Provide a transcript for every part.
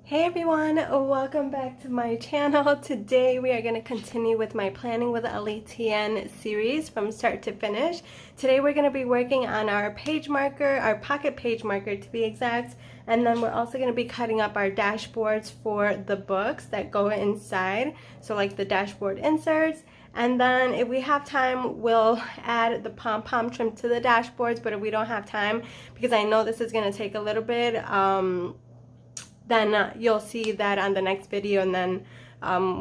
Hey everyone, welcome back to my channel. Today we are going to continue with my Planning with Eli TN series from start to finish. Today we're going to be working on our page marker, our pocket page marker to be exact, and then we're also going to be cutting up our dashboards for the books that go inside, so like the dashboard inserts. And then if we have time, we'll add the pom-pom trim to the dashboards, but if we don't have time, because I know this is going to take a little bit, then you'll see that on the next video, and then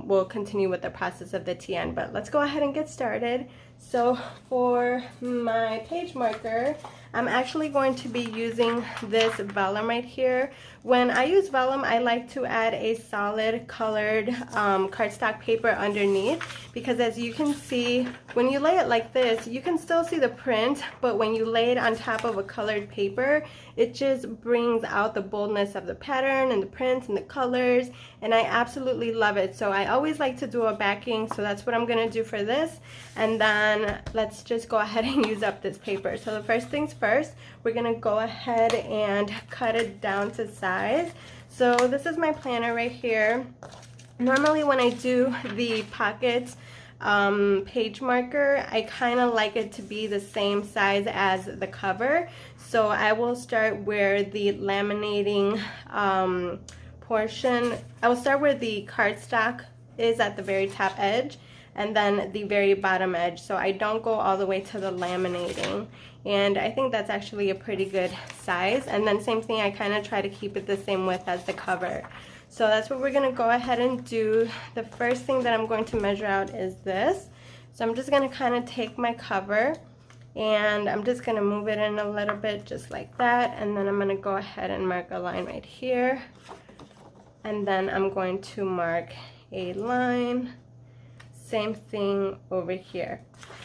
we'll continue with the process of the TN. But let's go ahead and get started. So for my page marker, I'm actually going to be using this vellum right here. When I use vellum, I like to add a solid colored cardstock paper underneath, because as you can see, when you lay it like this, you can still see the print, but when you lay it on top of a colored paper, it just brings out the boldness of the pattern and the prints and the colors, and I absolutely love it. So I always like to do a backing, so that's what I'm gonna do for this. And then let's just go ahead and use up this paper. So the first things first, we're gonna go ahead and cut it down to size. So this is my planner right here. Normally when I do the pockets page marker, I kind of like it to be the same size as the cover. So I will start where the laminating portion, I will start where the cardstock is at the very top edge, and then the very bottom edge, so I don't go all the way to the laminating. And I think that's actually a pretty good size. And then same thing, I kind of try to keep it the same width as the cover. So that's what we're going to go ahead and do. The first thing that I'm going to measure out is this. So I'm just going to kind of take my cover and I'm just going to move it in a little bit just like that, and then I'm going to go ahead and mark a line right here, and then I'm going to mark a line, same thing over here.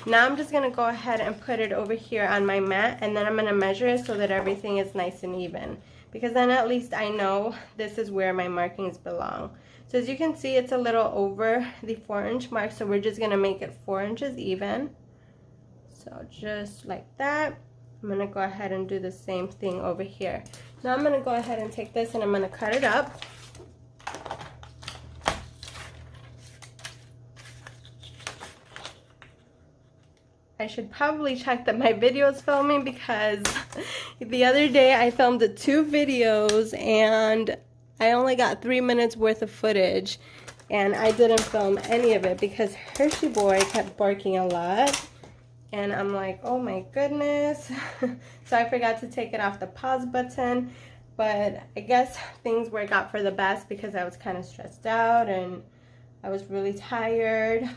Now I'm just going to go ahead and put it over here on my mat, and then I'm going to measure it so that everything is nice and even, because then at least I know this is where my markings belong. So as you can see, it's a little over the 4-inch mark, so we're just going to make it 4 inches even. So just like that. I'm going to go ahead and do the same thing over here. Now I'm going to go ahead and take this and I'm going to cut it up. I should probably check that my video is filming, because the other day I filmed 2 videos and I only got 3 minutes worth of footage, and I didn't film any of it because Hershey Boy kept barking a lot, and I'm like, oh my goodness. So I forgot to take it off the pause button, but I guess things work out for the best because I was kind of stressed out and I was really tired.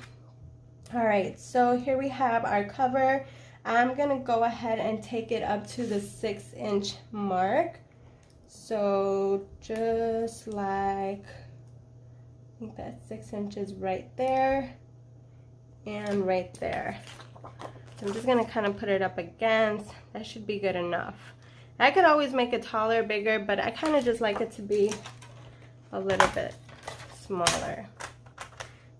Alright, so here we have our cover. I'm going to go ahead and take it up to the 6-inch mark. So just like, I think that's 6 inches right there and right there. So I'm just going to kind of put it up against. That should be good enough. I could always make it taller, bigger, but I kind of just like it to be a little bit smaller.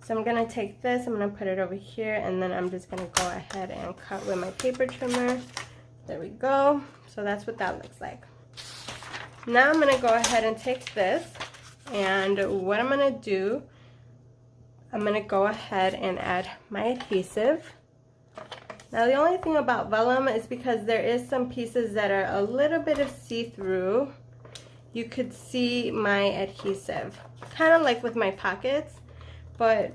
So I'm going to take this, I'm going to put it over here, and then I'm just going to go ahead and cut with my paper trimmer. There we go. So that's what that looks like. Now I'm going to go ahead and take this, and what I'm going to do, I'm going to go ahead and add my adhesive. Now the only thing about vellum is because there is some pieces that are a little bit of see-through, you could see my adhesive, kind of like with my pockets. But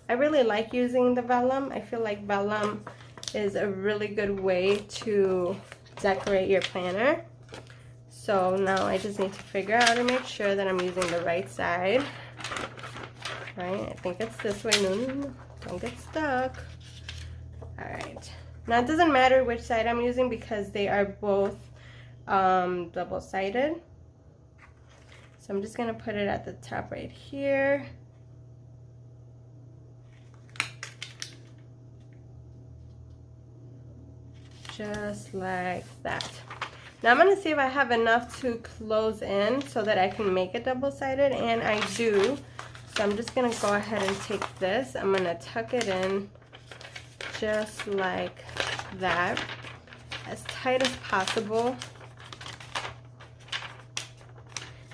I really like using the vellum. I feel like vellum is a really good way to decorate your planner. So now I just need to figure out and make sure that I'm using the right side. Right, I think it's this way. No, don't get stuck. Alright, now it doesn't matter which side I'm using because they are both double-sided. So I'm just going to put it at the top right here. Just like that. Now I'm going to see if I have enough to close in so that I can make it double-sided, and I do. So I'm just going to go ahead and take this. I'm going to tuck it in just like that, as tight as possible.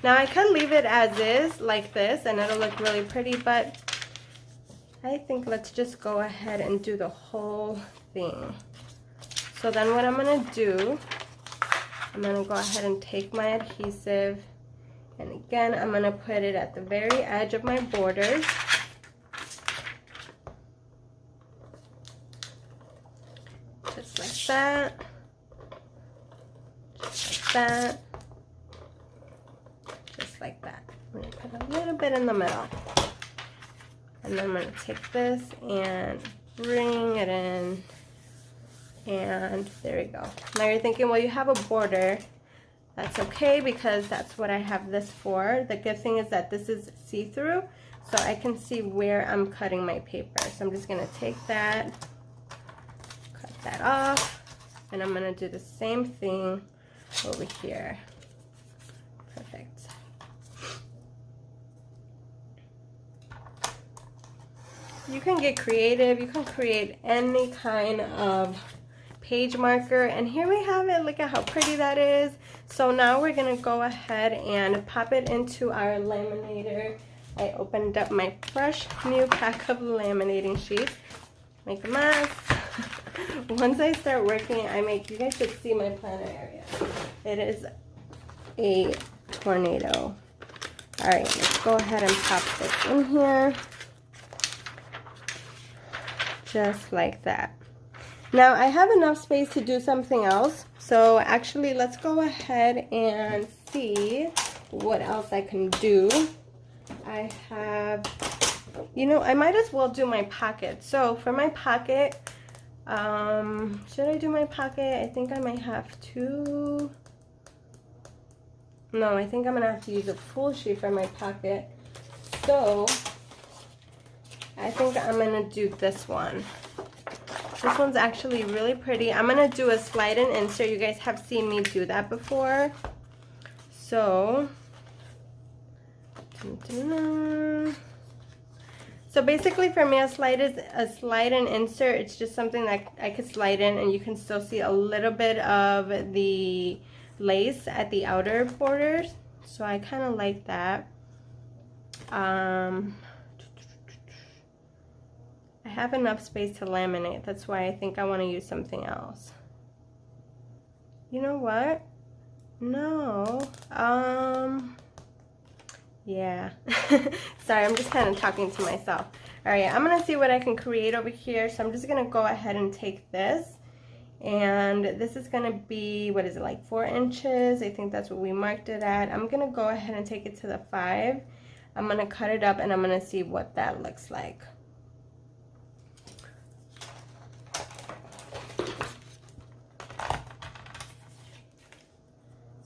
Now I could leave it as is, like this, and it'll look really pretty, but I think let's just go ahead and do the whole thing. So then what I'm gonna do, I'm gonna go ahead and take my adhesive, and again, I'm gonna put it at the very edge of my borders. Just like that. Just like that. Just like that. I'm gonna put a little bit in the middle. And then I'm gonna take this and bring it in. And there we go. Now you're thinking, well, you have a border. That's okay, because that's what I have this for. The good thing is that this is see-through, so I can see where I'm cutting my paper. So I'm just gonna take that, cut that off, and I'm gonna do the same thing over here. Perfect. You can get creative. You can create any kind of page marker, and here we have it. Look at how pretty that is. So now we're gonna go ahead and pop it into our laminator. I opened up my fresh new pack of laminating sheets. Make a mess. Once I start working, you guys should see my planner area. It is a tornado. All right, let's go ahead and pop this in here. Just like that. Now I have enough space to do something else. So actually, let's go ahead and see what else I can do. I have, you know, I might as well do my pocket. So for my pocket, should I do my pocket? I think I might have to. No, I think I'm gonna have to use a full sheet for my pocket. So I think I'm gonna do this one. This one's actually really pretty. I'm gonna do a slide and insert. You guys have seen me do that before. So basically for me, a slide and insert. It's just something that I could slide in, and you can still see a little bit of the lace at the outer borders. So I kind of like that. I have enough space to laminate. That's why I think I want to use something else. You know what? No. Yeah. Sorry, I'm just kind of talking to myself. All right, I'm going to see what I can create over here. So I'm just going to go ahead and take this. And this is going to be, what is it, like 4 inches? I think that's what we marked it at. I'm going to go ahead and take it to the 5. I'm going to cut it up, and I'm going to see what that looks like.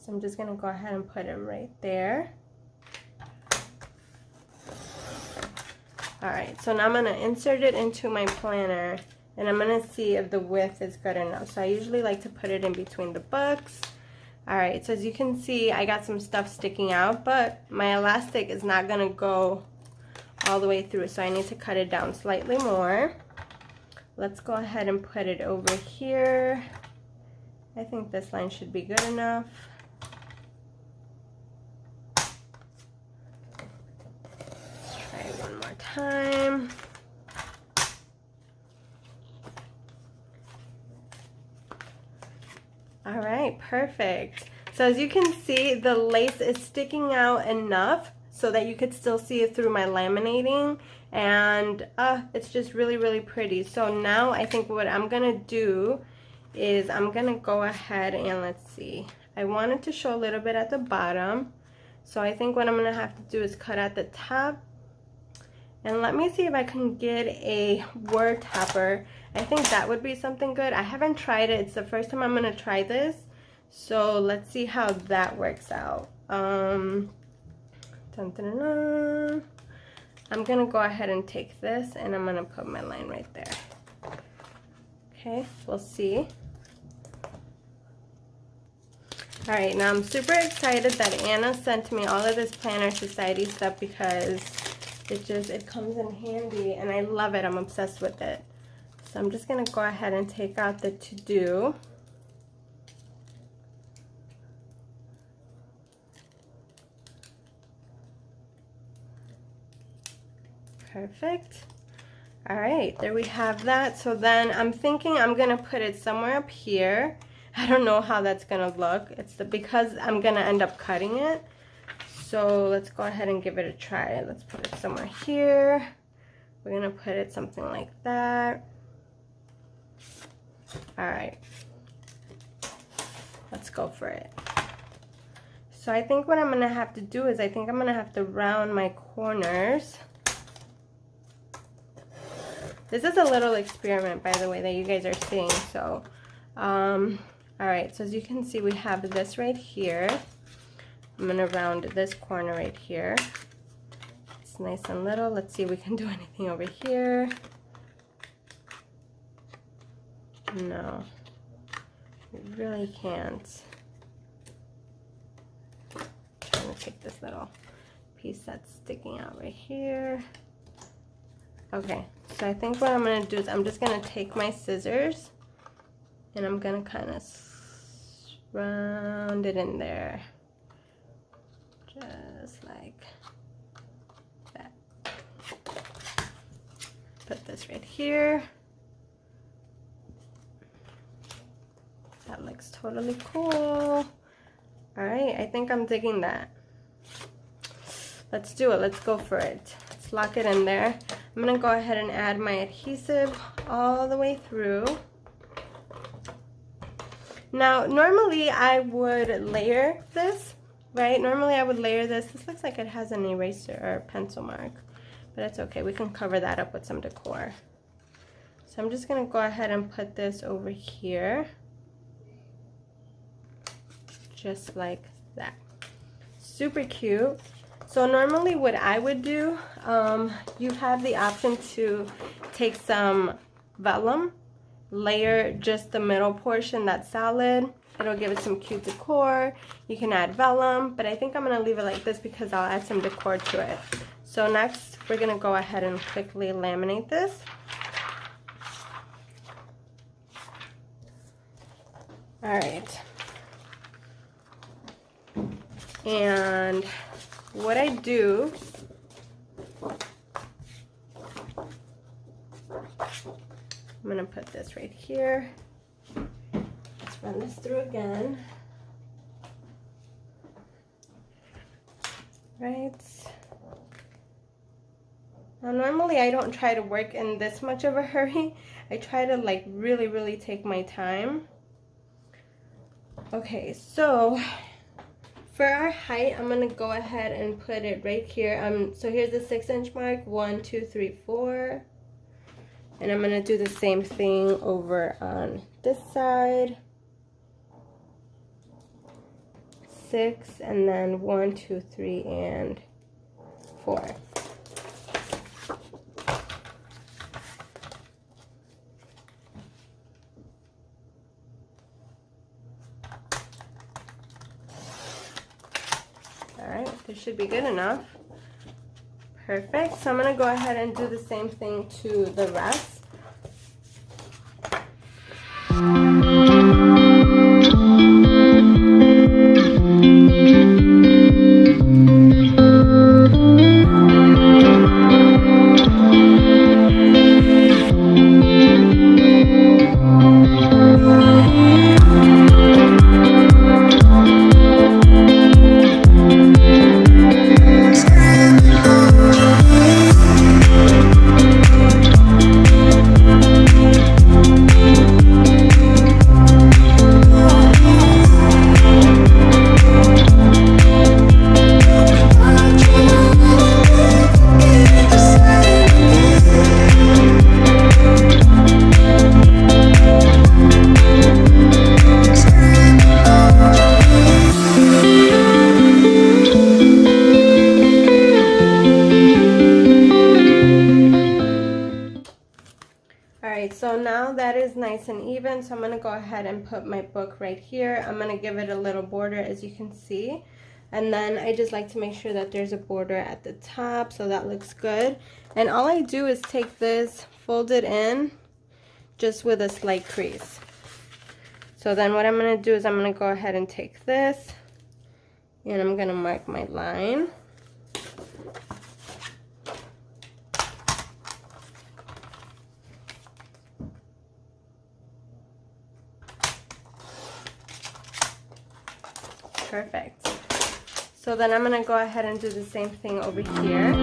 So I'm just going to go ahead and put it right there. Alright, so now I'm going to insert it into my planner, and I'm going to see if the width is good enough. So I usually like to put it in between the books. Alright, so as you can see, I got some stuff sticking out, but my elastic is not going to go all the way through, so I need to cut it down slightly more. Let's go ahead and put it over here. I think this line should be good enough. Time. All right, perfect. So as you can see, the lace is sticking out enough so that you could still see it through my laminating, and it's just really, really pretty. So now I think what I'm gonna do is I'm gonna go ahead and let's see. I wanted to show a little bit at the bottom, so I think what I'm gonna have to do is cut at the top. And let me see if I can get a word topper. I think that would be something good. I haven't tried it. It's the first time I'm going to try this. So let's see how that works out. Dun, dun, dun, dun. I'm going to go ahead and take this, and I'm going to put my line right there. Okay, we'll see. Alright, now I'm super excited that Anna sent me all of this Planner Society stuff, because it comes in handy, and I love it. I'm obsessed with it. So I'm just going to go ahead and take out the to-do. Perfect. All right, there we have that. So then I'm thinking I'm gonna put it somewhere up here. I don't know how that's gonna look. Because I'm gonna end up cutting it. So let's go ahead and give it a try. Let's put it somewhere here. We're gonna put it something like that. All right, let's go for it. So I think what I'm gonna have to do is I think I'm gonna have to round my corners. This is a little experiment, by the way, that you guys are seeing. So, all right, so as you can see, we have this right here. I'm gonna round this corner right here. It's nice and little. Let's see if we can do anything over here. No, we really can't. I'm trying to take this little piece that's sticking out right here. Okay, so I think what I'm going to do is I'm just going to take my scissors and I'm going to kind of round it in there. Just like that. Put this right here. That looks totally cool. Alright, I think I'm digging that. Let's do it. Let's go for it. Let's lock it in there. I'm going to go ahead and add my adhesive all the way through. Now, normally I would layer this, right? Normally I would layer this. This looks like it has an eraser or pencil mark, but it's okay. We can cover that up with some decor. So I'm just going to go ahead and put this over here. Just like that. Super cute. So normally what I would do, you have the option to take some vellum, layer just the middle portion that's solid. It'll give it some cute decor. You can add vellum, but I think I'm gonna leave it like this because I'll add some decor to it. So next, we're gonna go ahead and quickly laminate this. All right. And what I do, I'm going to put this right here. Let's run this through again. Right. Now normally I don't try to work in this much of a hurry. I try to like really take my time. Okay, so for our height, I'm gonna go ahead and put it right here. So here's the 6-inch mark, 1, 2, 3, 4. And I'm gonna do the same thing over on this side. 6, and then 1, 2, 3, and 4. Alright, this should be good enough. Perfect. So I'm going to go ahead and do the same thing to the rest. So now that is nice and even, so I'm going to go ahead and put my book right here. I'm going to give it a little border, as you can see. And then I just like to make sure that there's a border at the top, so that looks good. And all I do is take this, fold it in, just with a slight crease. So then what I'm going to do is I'm going to go ahead and take this, and I'm going to mark my line. Perfect. So then I'm gonna go ahead and do the same thing over here.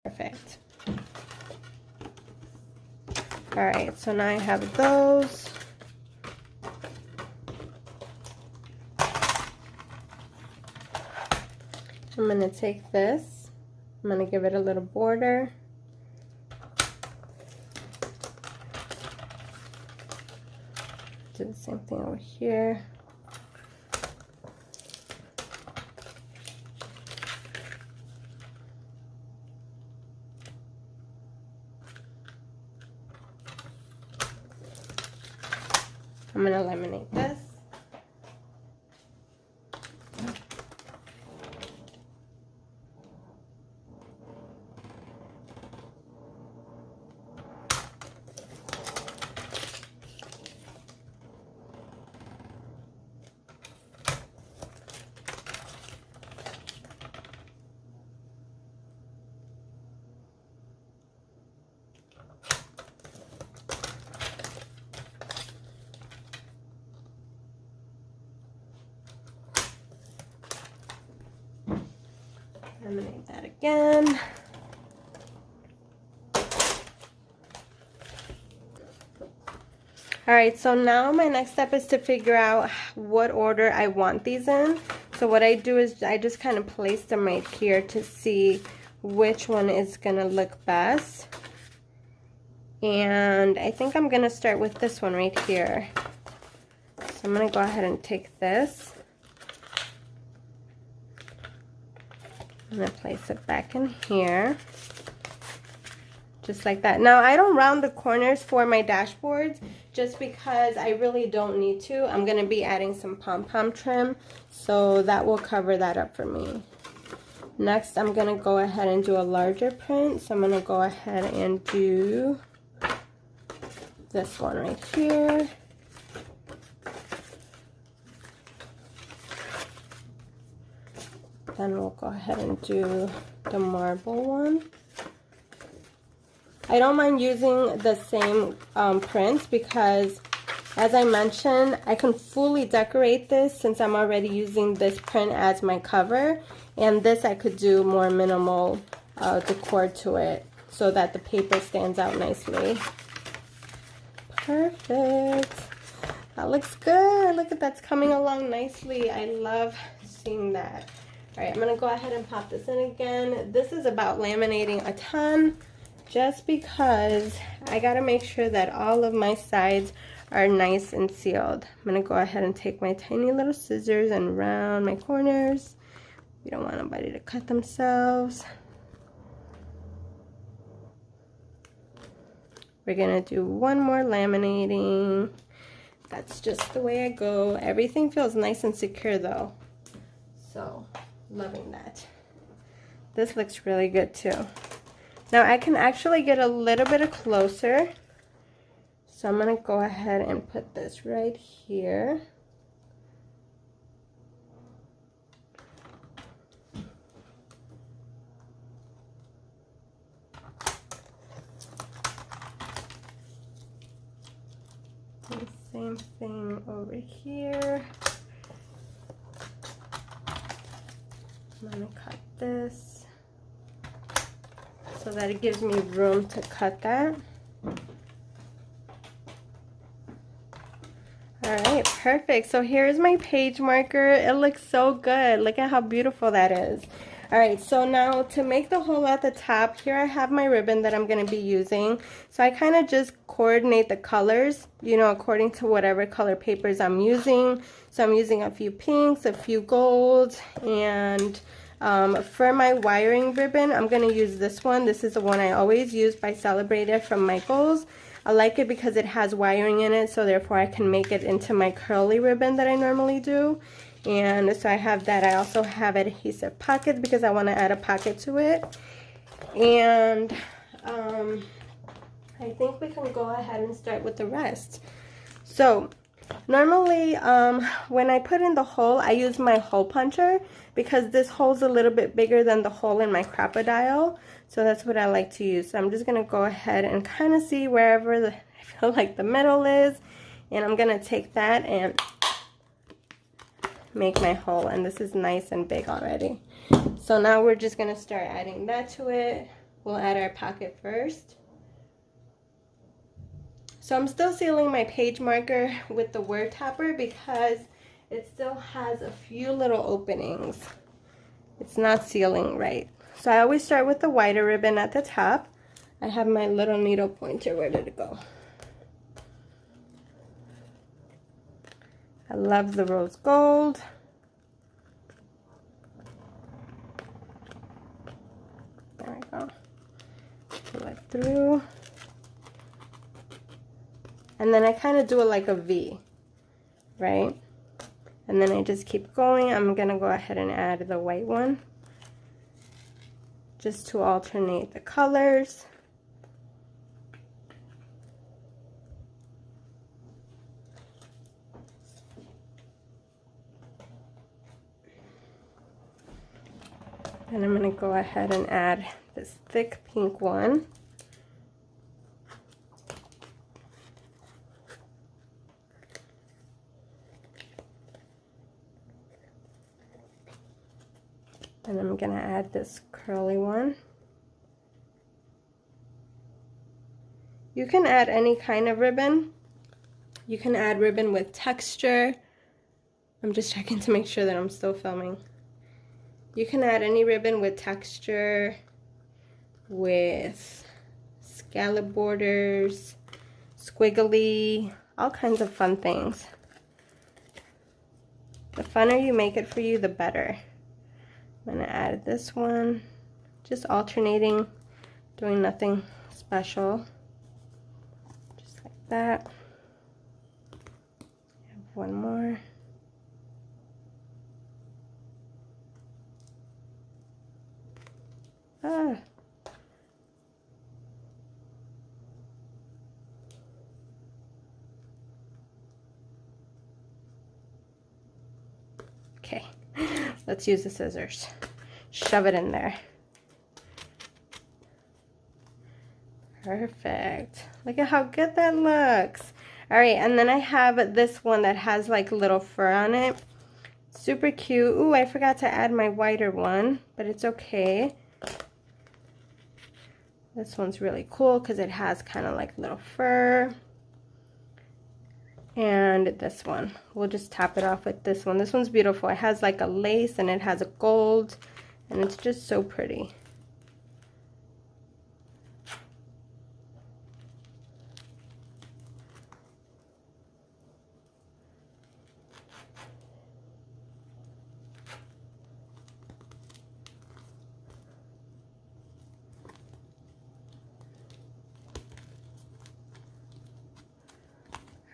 Perfect. All right, so now I have those. I'm gonna take this, I'm gonna give it a little border. Do the same thing over here. I'm gonna laminate this. Laminate that again. Alright, so now my next step is to figure out what order I want these in. So what I do is I just kind of place them right here to see which one is going to look best. And I think I'm going to start with this one right here. So I'm going to go ahead and take this. I'm going to place it back in here. Just like that. Now, I don't round the corners for my dashboards just because I really don't need to. I'm going to be adding some pom-pom trim, so that will cover that up for me. Next, I'm going to go ahead and do a larger print. So I'm going to go ahead and do this one right here. Then we'll go ahead and do the marble one. I don't mind using the same prints because, as I mentioned, I can fully decorate this since I'm already using this print as my cover. And this I could do more minimal decor to it so that the paper stands out nicely. Perfect. That looks good. Look at that's coming along nicely. I love seeing that. Alright, I'm going to go ahead and pop this in again. This is about laminating a ton just because I got to make sure that all of my sides are nice and sealed. I'm going to go ahead and take my tiny little scissors and round my corners. We don't want nobody to cut themselves. We're going to do one more laminating. That's just the way I go. Everything feels nice and secure though. So, loving that. This looks really good too. Now I can actually get a little bit closer. So I'm going to go ahead and put this right here. The same thing over here. I'm going to cut this so that it gives me room to cut that. All right, perfect. So here's my page marker. It looks so good. Look at how beautiful that is. All right, so now to make the hole at the top, here I have my ribbon that I'm going to be using. So I kind of just coordinate the colors, you know, according to whatever color papers I'm using. So I'm using a few pinks, a few golds, and for my wiring ribbon, I'm going to use this one. This is the one I always use by Celebrated from Michaels. I like it because it has wiring in it, so therefore I can make it into my curly ribbon that I normally do. And so I have that. I also have adhesive pockets because I want to add a pocket to it. And I think we can go ahead and start with the rest. So normally when I put in the hole, I use my hole puncher because this hole's a little bit bigger than the hole in my crocodile. So that's what I like to use. So I'm just going to go ahead and kind of see wherever I feel like the middle is. And I'm going to take that and make my hole. And this is nice and big already. So now we're just going to start adding that to it. We'll add our pocket first. So I'm still sealing my page marker with the word topper because it still has a few little openings. It's not sealing right. So I always start with the wider ribbon at the top. I have my little needle pointer. Where did it go? I love the rose gold. There we go. Pull it through. And then I kind of do it like a V, right? And then I just keep going. I'm going to go ahead and add the white one just to alternate the colors. And I'm going to go ahead and add this thick pink one. And I'm going to add this curly one. You can add any kind of ribbon. You can add ribbon with texture. I'm just checking to make sure that I'm still filming. You can add any ribbon with texture, with scallop borders, squiggly, all kinds of fun things. The funner you make it for you, the better. I'm going to add this one, just alternating, doing nothing special, just like that. Have one more. Okay, let's use the scissors. Shove it in there. Perfect. Look at how good that looks. All right, and then I have this one that has like little fur on it. Super cute. Ooh, I forgot to add my wider one, but it's okay. This one's really cool because it has kind of like little fur. And this one, we'll just top it off with this one. This one's beautiful. It has like a lace and it has a gold, and it's just so pretty.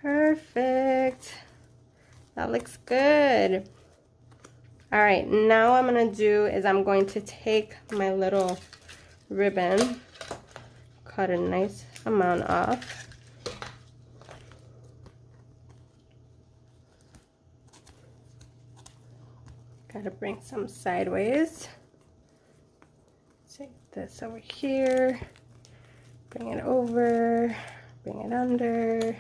Perfect. That looks good. All right, now what I'm gonna do is I'm going to take my little ribbon, cut a nice amount off. Gotta bring some sideways. Take this over here, bring it over, bring it under.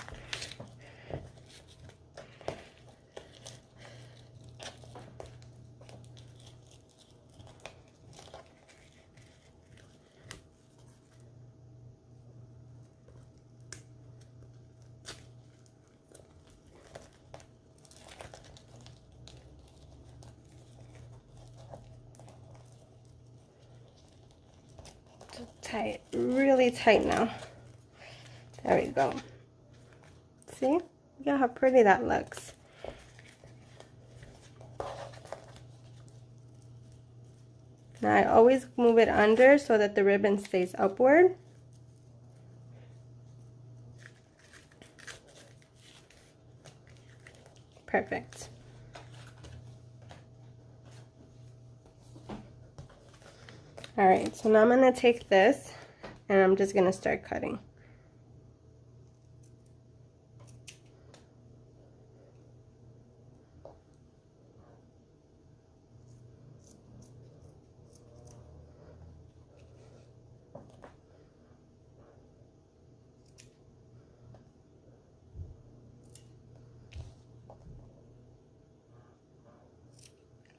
tight, really tight now. There we go. See? Look at how pretty that looks. Now I always move it under so that the ribbon stays upward. Perfect. Alright, so now I'm going to take this and I'm just going to start cutting.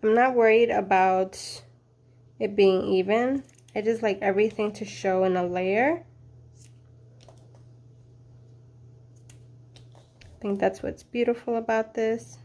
I'm not worried about it being even. I just like everything to show in a layer. I think that's what's beautiful about this.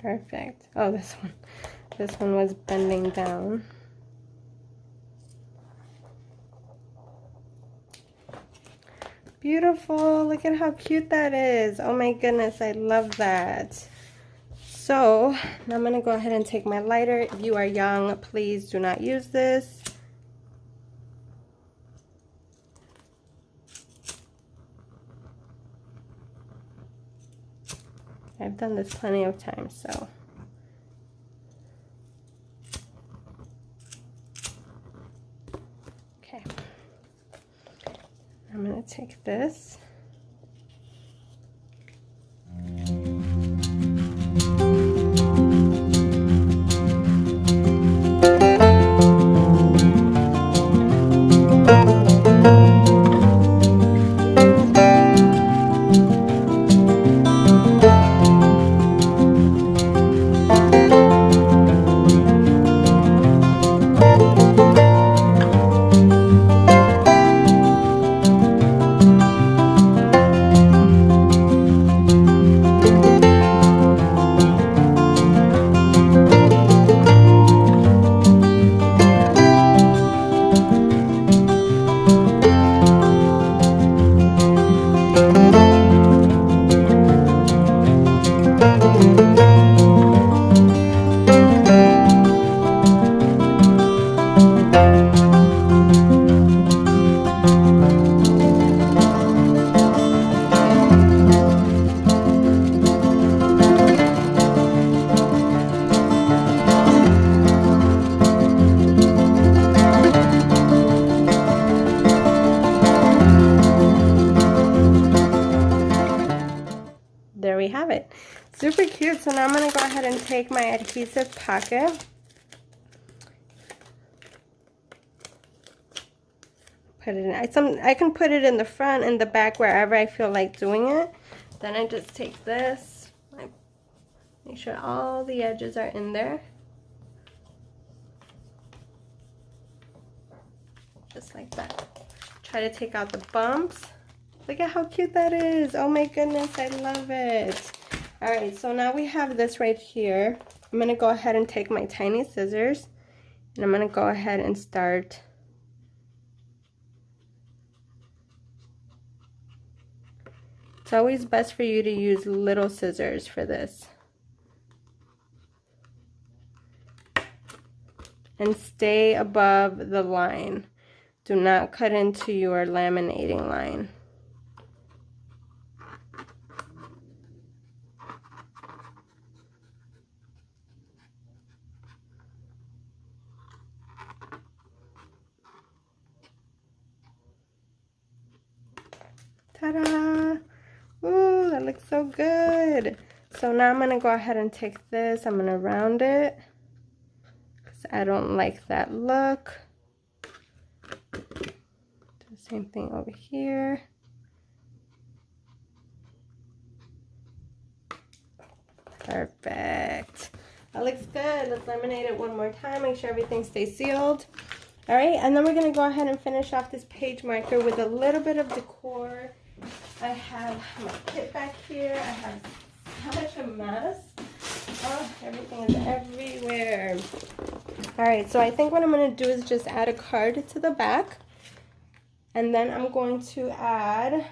Perfect. Oh, this one was bending down. Beautiful. Look at how cute that is. Oh my goodness, I love that. So now I'm going to go ahead and take my lighter. If you are young, please do not use this. I've done this plenty of times, so. Okay. I'm going to take this. There we have it. Super cute. So now I'm going to go ahead and take my adhesive pocket. Put it in. I can put it in the front and the back wherever I feel like doing it. Then I just take this. I make sure all the edges are in there. Just like that. Try to take out the bumps. Look at how cute that is. Oh my goodness, I love it. Alright, so now we have this right here. I'm going to go ahead and take my tiny scissors. And I'm going to go ahead and start. It's always best for you to use little scissors for this. And stay above the line. Do not cut into your laminating line. Ta-da! Ooh, that looks so good. So now I'm going to go ahead and take this. I'm going to round it. Because I don't like that look. Do the same thing over here. Perfect. That looks good. Let's laminate it one more time. Make sure everything stays sealed. All right, and then we're gonna go ahead and finish off this page marker with a little bit of decor. I have my kit back here. I have such a mess. Oh, everything is everywhere. All right, so I think what I'm gonna do is just add a card to the back. And then I'm going to add,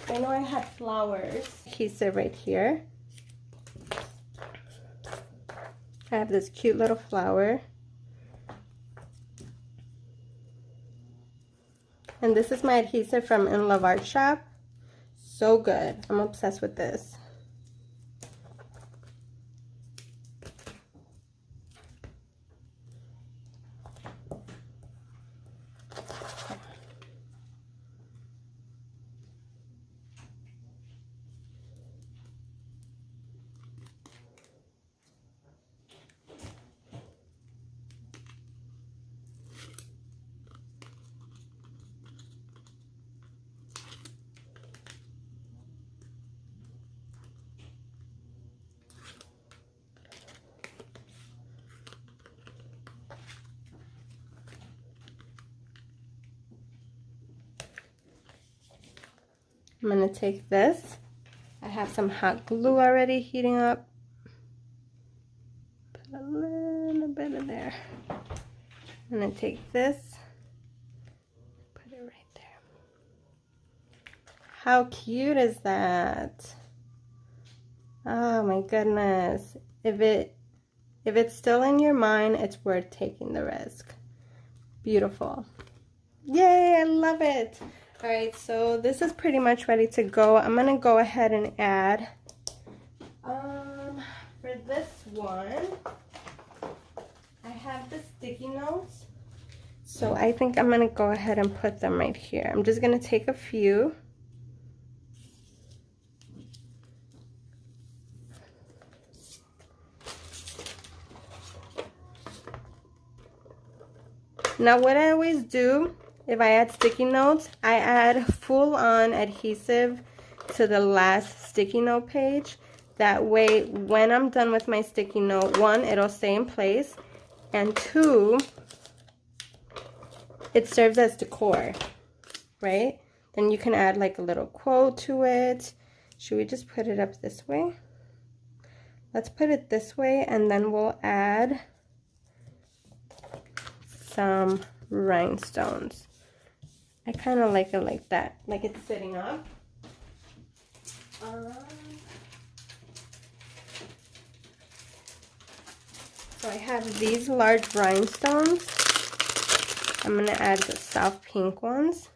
I know I had flowers, adhesive right here. I have this cute little flower. And this is my adhesive from In Love Art Shop. So good. I'm obsessed with this. I'm going to take this. I have some hot glue already heating up. Put a little bit in there. I'm going to take this. Put it right there. How cute is that? Oh my goodness. If it's still in your mind, it's worth taking the risk. Beautiful. Yay, I love it. All right, so this is pretty much ready to go. I'm gonna go ahead and add, for this one, I have the sticky notes. So I think I'm gonna go ahead and put them right here. I'm just gonna take a few. Now what I always do, if I add sticky notes, I add full-on adhesive to the last sticky note page. That way, when I'm done with my sticky note, one, it'll stay in place, and two, it serves as decor, right? Then you can add like a little quote to it. Should we just put it up this way? Let's put it this way, and then we'll add some rhinestones. I kind of like it like that, like it's sitting up. So I have these large rhinestones. I'm going to add the soft pink ones.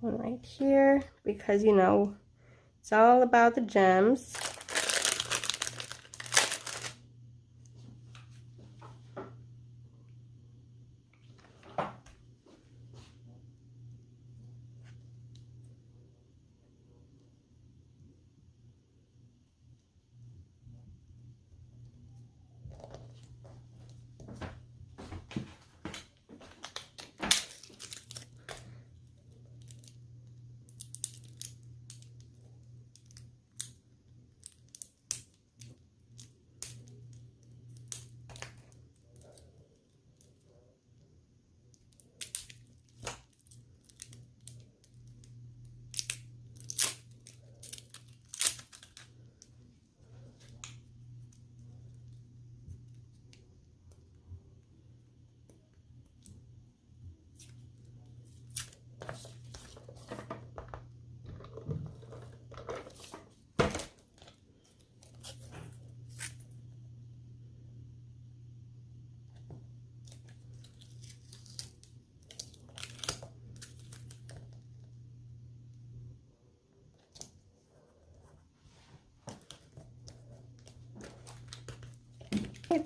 One right here, because you know, it's all about the gems.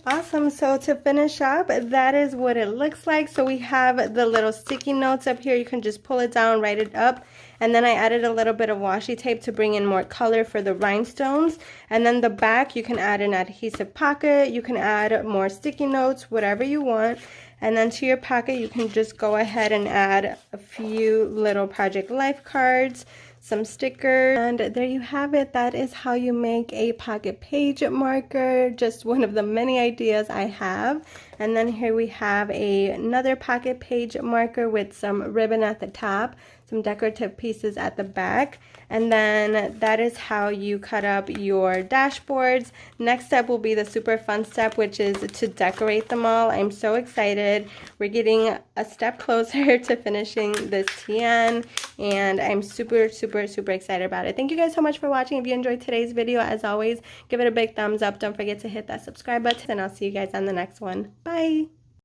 Awesome. So to finish up, that is what it looks like. So we have the little sticky notes up here. You can just pull it down, write it up. And then I added a little bit of washi tape to bring in more color for the rhinestones. And then the back, you can add an adhesive pocket. You can add more sticky notes, whatever you want. And then to your pocket, you can just go ahead and add a few little project life cards, some stickers, and there you have it. That is how you make a pocket page marker. Just one of the many ideas I have. And then here we have another pocket page marker with some ribbon at the top, some decorative pieces at the back, and then that is how you cut up your dashboards. Next step will be the super fun step, which is to decorate them all. I'm so excited. We're getting a step closer to finishing this TN, and I'm super excited about it. Thank you guys so much for watching. If you enjoyed today's video, as always, give it a big thumbs up. Don't forget to hit that subscribe button, and I'll see you guys on the next one. Bye!